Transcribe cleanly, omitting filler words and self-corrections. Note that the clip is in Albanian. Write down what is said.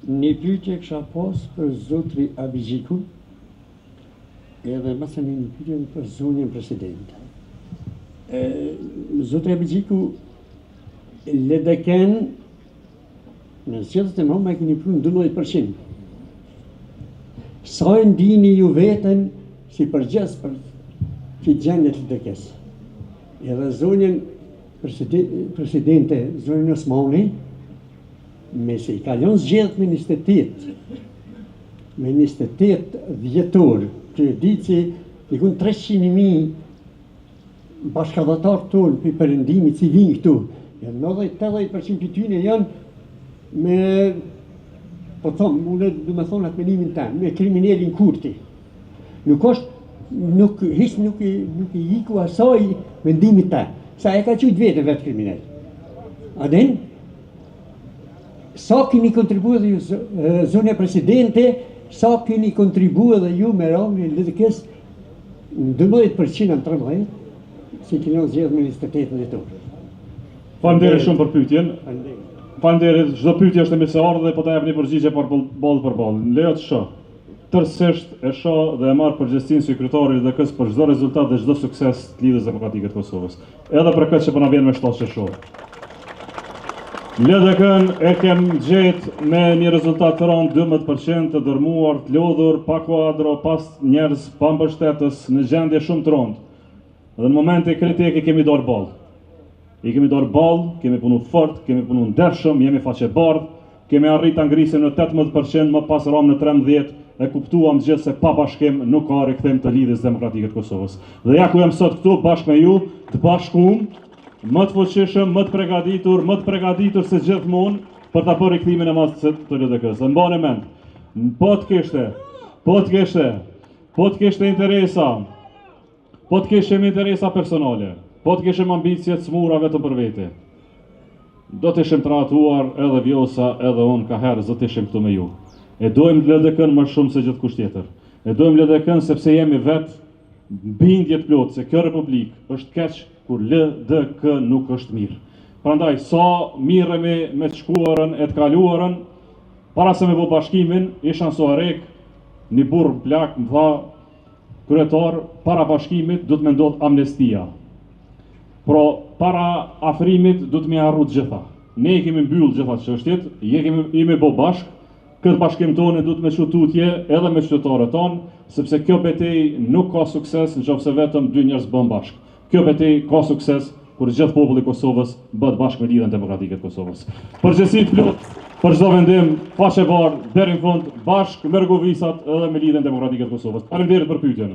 Një pyetje kisha pas për zotri Abigjiku, edhe mëse një pyetje për zonjën president. Zotri Abigjiku, ledeken, në zgjedhjet e mëma keni prunë 12%. Sa e ndini ju veten si përgjes për fitxhenjet ledekes? Edhe zonjën presidente, zonjën Osmani, me se I kalon zgjedhjet me 28 dhjetor, që e di që ikun 300.000 bashkëdhatar tonë për përëndimit që vinë këtu. 90-80% për tyne janë me, po thomë, unë du me thonë atë menimin temë, me kriminelin Kurti. Nuk i iku asaj vendimit temë, sa e ka qujtë vetë kriminel. Adin? Sa keni kontribuar dhe ju, zonja presidente, sa keni kontribuar dhe ju me rangun e ledekes në 12% në 13%, si keni zgjedhur me 28 dhjetor. Faleminderit shumë për pyetjen. Faleminderit, çdo pyetje është e mesaardhë dhe po ta japni përgjigje për ballë për ballë. Lejo të shoh. Tërësisht e shoh dhe e marr përgjegjësinë sekretarit dhe kës për çdo rezultat dhe çdo sukses të Lidhjes Demokratike të Kosovës. Edhe për këtë që po na vjen me shtatë që shoh. Ledekën e kem gjetë me një rezultat të rënd 12% të dërmuar, të lodhur, pa kuadro, pas njerëz, pa mbështetës, në gjendje shumë të rënd. Dhe në momente kritike kemi dorë ballë. I kemi dorë ballë, kemi punu fort, kemi punu ndershëm, jemi faqebardh, kemi arrit ta ngrisim në 18%, më pas ram në 13%, e kuptuam gjithë se pa bashkim nuk ka rikthim të Lidhjes Demokratike të Kosovës. Dhe ja ku jam sot këtu bashkë me ju, të bashkuar, më të fuqishëm, më të përgatitur se gjithmonë për ta bërë rikthimin e madh të ledekës. Dhe mbani mend, po të kishte interesa, po të kishim interesa personale, po të kishim ambicje të smura vetëm për vete, do të ishim trajtuar edhe Vjosa, edhe unë ka herë, do të ishim këtu me ju. E dojmë ledekën më shumë se gjithkush tjetër. E dojmë ledekën sepse jemi vetë bindje të plotë se kjo republik është keq kur LDK nuk është mirë. Prandaj, sa miremi me të shkuarën e të kaluarën, para se me bo bashkimin, isha në Soarek, një burr plak më tha, kryetar, para bashkimit du të me ndodh amnestia. Pro, para afrimit du të me arru të gjitha. Ne I kemi mbyll gjitha çështjet, jemi bo bashk, këtë bashkim tonë du të me qututje edhe me qytetarët tonë, sepse kjo betej nuk ka sukses nëse vetëm dy njerëz bën bashk. Kjo betej ka sukses kur gjithë populli I Kosovës bëhet bashkë me Lidhjen Demokratike të Kosovës. Përgjegjësi plot për çdo vendim, faqe bardh deri në fund, bashkë me rreguvisat edhe me Lidhjen Demokratike të Kosovës. Faleminderit për pyetjen.